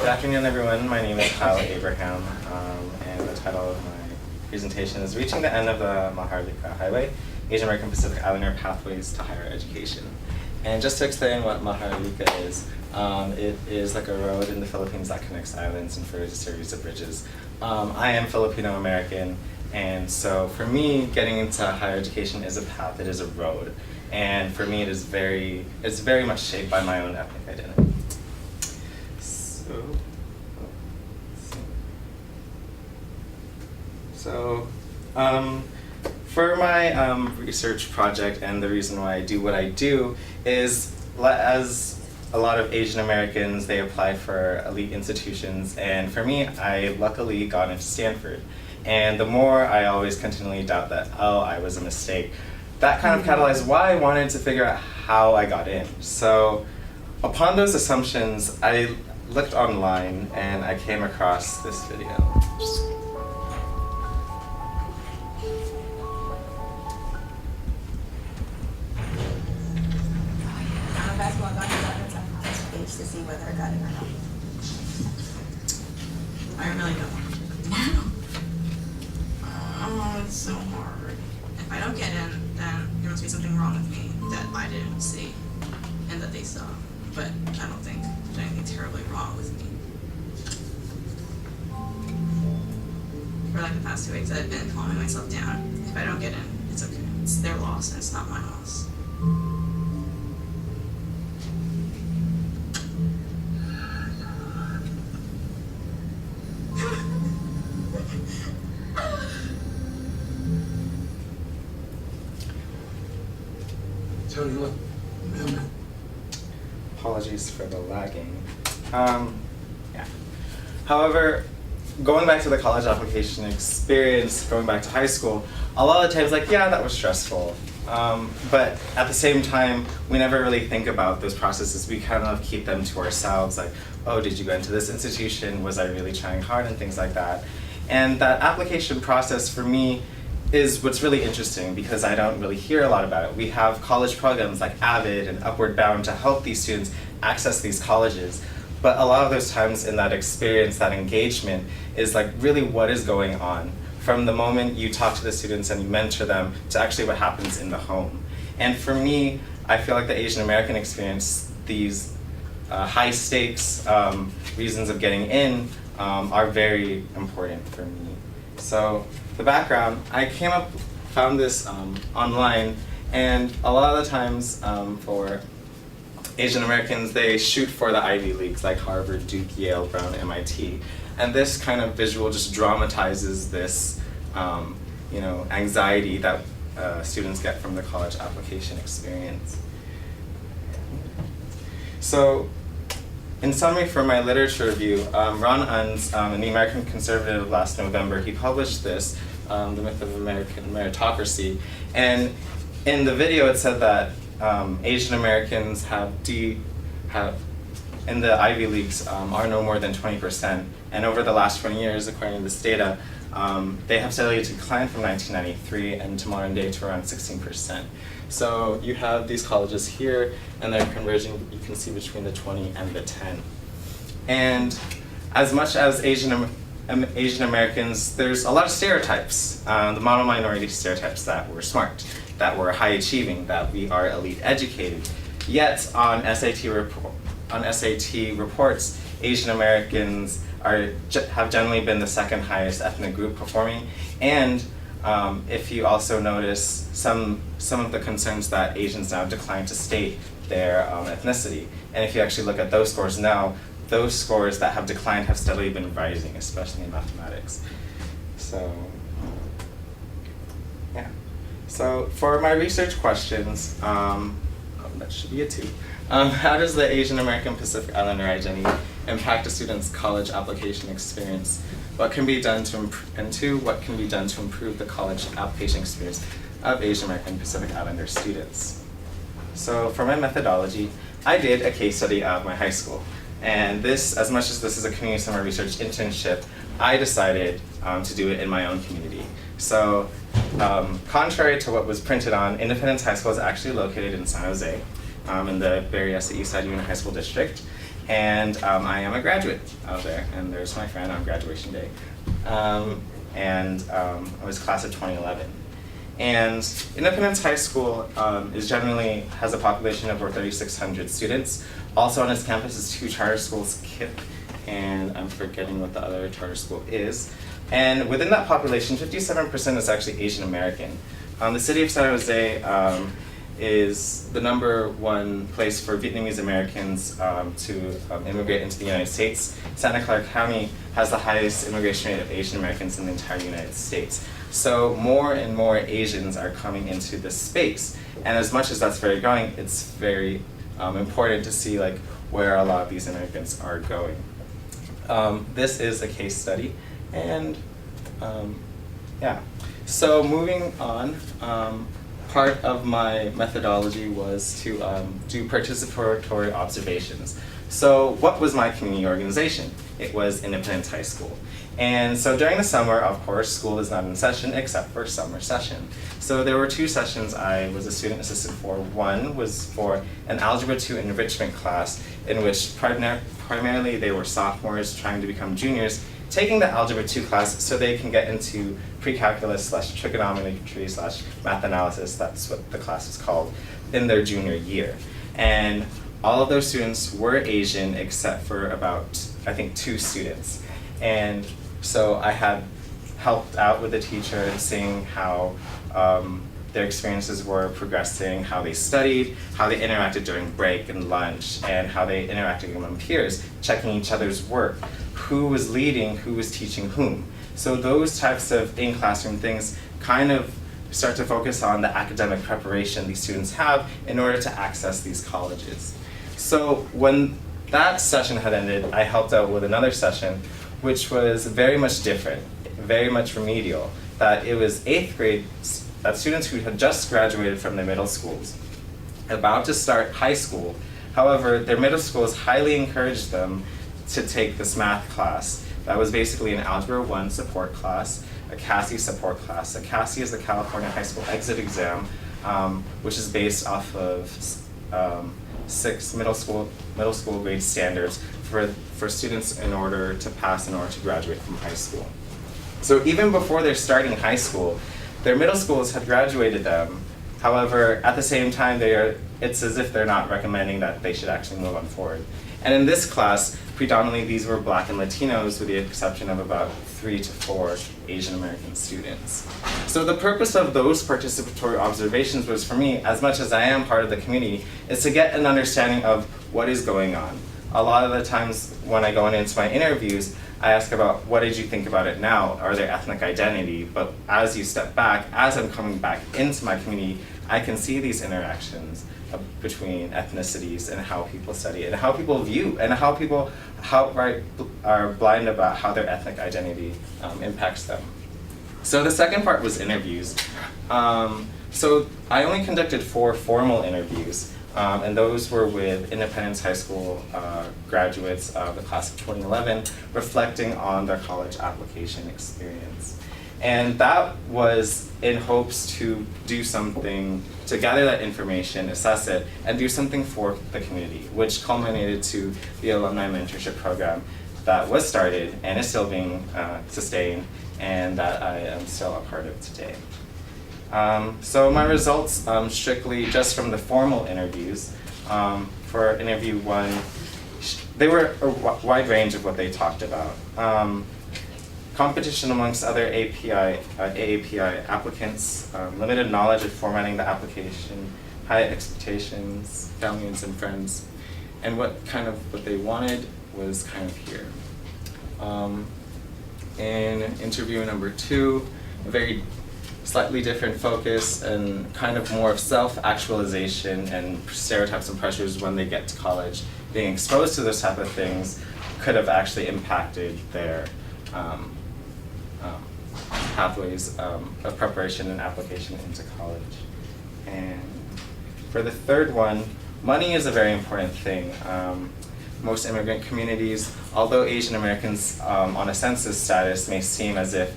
Good afternoon, everyone. My name is Kyle Abraham, and the title of my presentation is Reaching the End of the Maharlika Highway, Asian American Pacific Islander Pathways to Higher Education. And just to explain what Maharlika is, it is like a road in the Philippines that connects islands and forms a series of bridges. I am Filipino American, and so for me, getting into higher education is a path, it is a road. And for me, it's very much shaped by my own ethnic identity. So, for my research project, and the reason why I do what I do is, as a lot of Asian Americans, they apply for elite institutions, and for me, I luckily got into Stanford. And the more I always continually doubt that, oh, I was a mistake, that kind of catalyzed why I wanted to figure out how I got in. So, upon those assumptions, I looked online and I came across this video. To see whether I got it or not. I really don't want to. Oh, it's so hard. If I don't get in, then there must be something wrong with me that I didn't see and that they saw. But I don't think there's anything terribly wrong with me. For like the past 2 weeks, I've been calming myself down. If I don't get in, it's okay. It's their loss and it's not my loss. Tony, look. Apologies for the lagging. Yeah. However, going back to the college application experience, going back to high school, a lot of times, like, yeah, that was stressful. But at the same time, we never really think about those processes. We kind of keep them to ourselves, like, oh, did you go into this institution? Was I really trying hard? And things like that. And that application process for me is what's really interesting because I don't really hear a lot about it. We have college programs like AVID and Upward Bound to help these students access these colleges. But a lot of those times in that experience, that engagement is like really what is going on from the moment you talk to the students and you mentor them to actually what happens in the home. And for me, I feel like the Asian American experience, these high stakes reasons of getting in are very important for me. So the background, I found this online, and a lot of the times for Asian Americans, they shoot for the Ivy Leagues like Harvard, Duke, Yale, Brown, MIT. And this kind of visual just dramatizes this anxiety that students get from the college application experience. So, in summary, for my literature review, Ron Unz, in the American Conservative last November, he published this, The Myth of American Meritocracy. And in the video it said that Asian Americans have in the Ivy Leagues are no more than 20%. And over the last 20 years, according to this data, they have steadily declined from 1993 and to modern day to around 16%. So you have these colleges here, and they're converging, you can see, between the 20 and the 10. And as much as Asian Americans, there's a lot of stereotypes, the model minority stereotypes that we're smart, that we're high achieving, that we are elite educated. Yet on SAT reports, Asian Americans have generally been the second highest ethnic group performing, and if you also notice some of the concerns that Asians now decline to state their ethnicity. And if you actually look at those scores now, those scores that have declined have steadily been rising, especially in mathematics. So, yeah. So for my research questions, that should be a 2. How does the Asian American Pacific Islander identity impact a student's college application experience? What can be done to what can be done to improve the college application experience of Asian American Pacific Islander students? So for my methodology, I did a case study of my high school. And this, as much as this is a community summer research internship, I decided to do it in my own community. So contrary to what was printed on, Independence High School is actually located in San Jose, in the Bay Area East Side Union High School District. and I am a graduate out there, and there's my friend on graduation day. I was class of 2011. And Independence High School has a population of over 3,600 students. Also on its campus is 2 charter schools, KIPP, and I'm forgetting what the other charter school is. And within that population, 57% is actually Asian American. The city of San Jose is the #1 place for Vietnamese Americans to immigrate into the United States. Santa Clara County has the highest immigration rate of Asian Americans in the entire United States. So more and more Asians are coming into this space. And as much as that's very growing, it's very important to see like where a lot of these immigrants are going. This is a case study, and yeah. So moving on, part of my methodology was to do participatory observations. So what was my community organization? It was Independence High School. And so during the summer, of course, school is not in session except for summer session. So there were 2 sessions I was a student assistant for. One was for an Algebra 2 enrichment class in which primarily they were sophomores trying to become juniors, taking the Algebra 2 class so they can get into pre-calculus / trigonometry / math analysis, that's what the class is called, in their junior year. And all of those students were Asian except for about, I think, 2 students. And so I had helped out with the teacher, seeing how their experiences were progressing, how they studied, how they interacted during break and lunch, and how they interacted among peers, checking each other's work, who was leading, who was teaching whom. So those types of in-classroom things kind of start to focus on the academic preparation these students have in order to access these colleges. So when that session had ended, I helped out with another session, which was very much different, very much remedial, that it was 8th grade, that students who had just graduated from their middle schools, about to start high school. However, their middle schools highly encouraged them to take this math class. That was basically an Algebra 1 support class, a CASI support class. A CASI is the California High School Exit Exam, which is based off of 6 middle school grade standards for students in order to pass, in order to graduate from high school. So even before they're starting high school, their middle schools had graduated them. However, at the same time, it's as if they're not recommending that they should actually move on forward. And in this class, predominantly these were Black and Latinos, with the exception of about 3 to 4 Asian American students. So the purpose of those participatory observations was, for me, as much as I am part of the community, is to get an understanding of what is going on. A lot of the times when I go into my interviews, I ask about, what did you think about it now, or their ethnic identity, but as you step back, as I'm coming back into my community, I can see these interactions between ethnicities and how people study it, and how people view, and how people are blind about how their ethnic identity impacts them. So the second part was interviews. So I only conducted 4 formal interviews, and those were with Independence High School graduates of the class of 2011, reflecting on their college application experience. And that was in hopes to do something, to gather that information, assess it, and do something for the community, which culminated to the alumni mentorship program that was started and is still being sustained, and that I am still a part of today. So my results, strictly just from the formal interviews, for interview 1, they were a wide range of what they talked about. Competition amongst other AAPI applicants, limited knowledge of formatting the application, high expectations, families and friends, and what they wanted was kind of here. In interview number 2, a very slightly different focus and kind of more of self-actualization and stereotypes and pressures when they get to college. Being exposed to those type of things could have actually impacted their pathways of preparation and application into college. And for the third one, money is a very important thing. Most immigrant communities, although Asian Americans on a census status may seem as if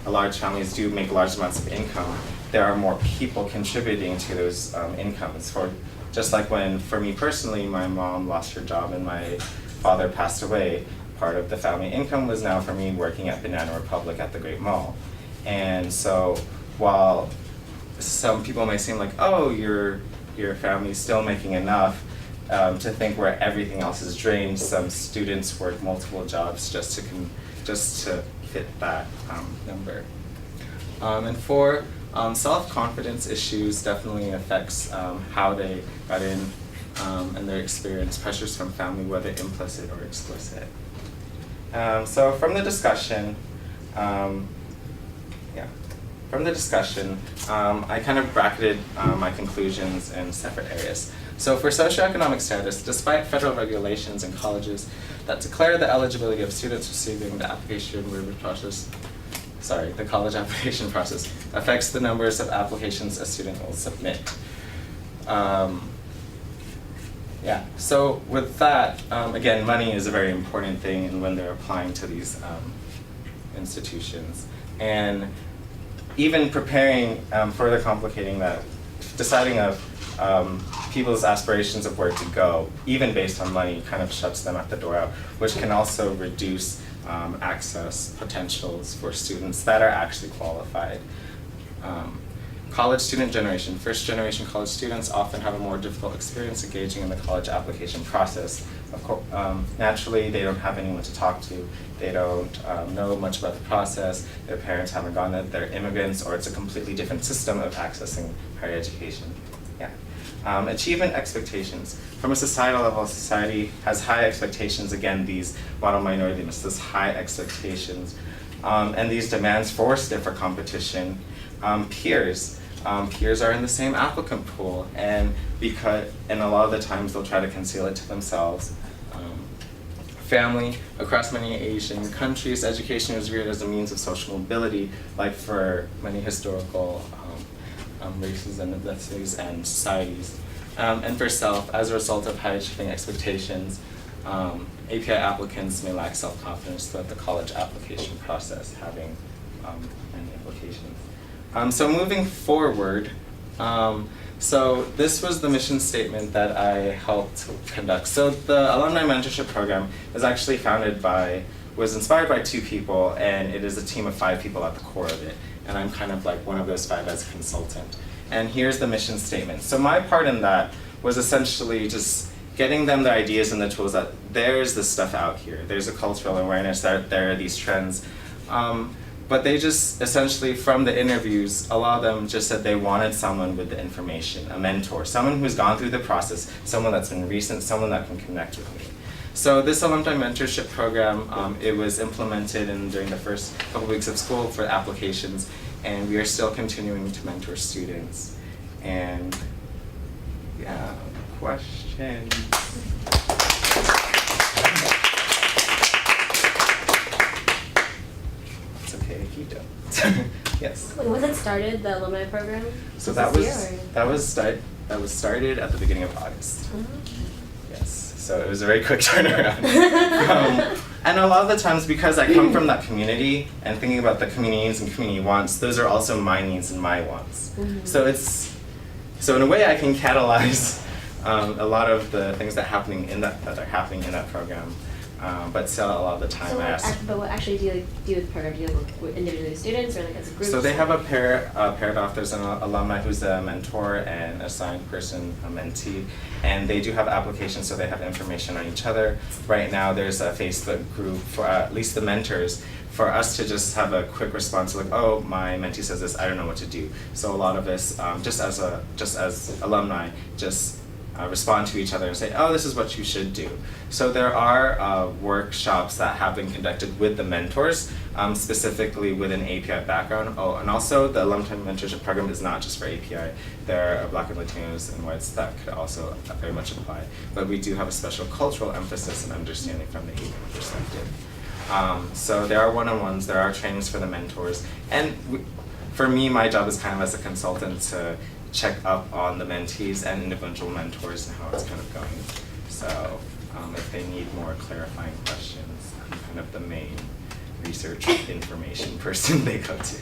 large families do make large amounts of income, there are more people contributing to those incomes. just like when, for me personally, my mom lost her job and my father passed away, part of the family income was now for me working at Banana Republic at the Great Mall. And so while some people may seem like, oh, your family's still making enough, to think where everything else is drained, some students work multiple jobs just to fit that number. And 4, self-confidence issues definitely affects how they got in and their experience, pressures from family, whether implicit or explicit. So from the discussion, I kind of bracketed my conclusions in separate areas. So for socioeconomic status, despite federal regulations in colleges that declare the eligibility of students receiving the application review process, the college application process affects the numbers of applications a student will submit. So with that, again, money is a very important thing and when they're applying to these institutions. And even preparing, further complicating that, deciding of people's aspirations of where to go, even based on money, kind of shuts them at the door out, which can also reduce access potentials for students that are actually qualified. College student generation. First generation college students often have a more difficult experience engaging in the college application process. Of course, naturally, they don't have anyone to talk to. They don't know much about the process. Their parents haven't gone there. They're immigrants, or it's a completely different system of accessing higher education. Achievement expectations. From a societal level, society has high expectations. Again, these model minority this high expectations. And these demands force stiffer competition. Peers are in the same applicant pool, and a lot of the times they'll try to conceal it to themselves. Family. Across many Asian countries, education is viewed as a means of social mobility, like for many historical races and ethnicities and societies. And for self, as a result of high achieving expectations, API applicants may lack self-confidence throughout the college application process, having many implications. So moving forward, so this was the mission statement that I helped conduct. So the Alumni Mentorship Program is actually was inspired by 2 people, and it is a team of 5 people at the core of it. And I'm kind of like one of those 5 as a consultant. And here's the mission statement. So my part in that was essentially just getting them the ideas and the tools that there's this stuff out here. There's a cultural awareness that there are these trends. But they just essentially, from the interviews, a lot of them just said they wanted someone with the information, a mentor, someone who's gone through the process, someone that's been recent, someone that can connect with me. So this alumni mentorship program, it was implemented during the first couple weeks of school for applications, and we are still continuing to mentor students. And questions? It's okay if you don't. Yes. When was it started, the alumni program? So that was started at the beginning of August. Oh. Yes. So it was a very quick turnaround. And a lot of the times, because I come from that community and thinking about the community needs and community wants, those are also my needs and my wants. Mm-hmm. So in a way I can catalyze a lot of the things that are happening in that program. But still, a lot of the time So I ask. but what actually do you do with the program? Do you work with individually students or like as a group? So they have a paired off. There's an alumni who's a mentor and assigned person, a mentee, and they do have applications, so they have information on each other. Right now, there's a Facebook group for at least the mentors, for us to just have a quick response, like, oh, my mentee says this, I don't know what to do. So a lot of us, just as alumni, respond to each other and say, oh, this is what you should do. So there are workshops that have been conducted with the mentors, specifically with an API background. Oh, and also the Alumni Mentorship Program is not just for API. There are Black and Latinos and whites that could also very much apply. But we do have a special cultural emphasis and understanding from the API perspective. So there are one-on-ones, there are trainings for the mentors. And for me, my job is kind of as a consultant to check up on the mentees and individual mentors and how it's kind of going. So if they need more clarifying questions, I'm kind of the main research information person they go to.